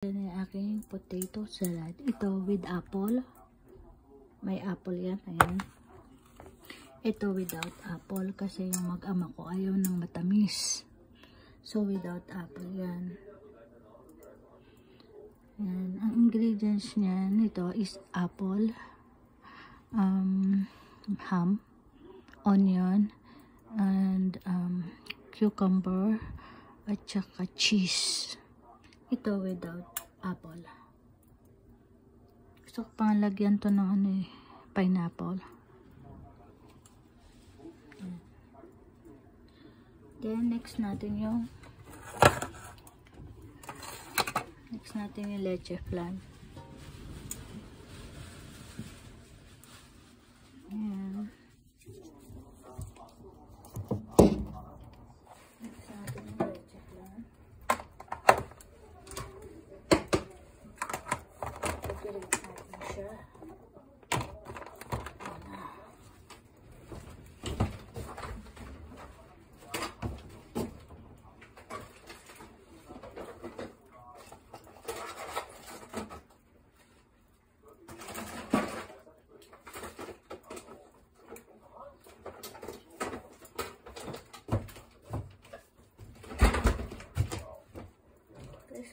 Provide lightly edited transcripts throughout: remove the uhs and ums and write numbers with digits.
Yan yung aking potato salad. Ito with apple. May apple yan. Ayan. Ito without apple kasi yung mag-ama ko ayaw ng matamis. So without apple yan. Yan. Ang ingredients niya nito is apple, ham, onion, and cucumber, at saka cheese. Ito without apple. Gusto ko pang lagyan to ng pineapple. Then next natin yung leche flan. Ayan. Next natin yung leche flan. Pag-direct natin siya.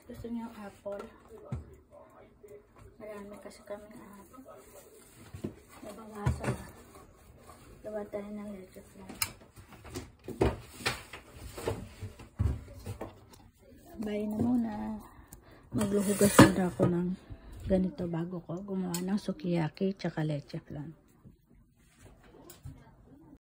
Gusto niyo apple? Marami kasi kami apple. Nabawasan na. Gawa tayo ng leche flan. Bye na muna. Magluhugas na ako ng ganito bago ko gumawa ng sukiyaki tsaka leche flan.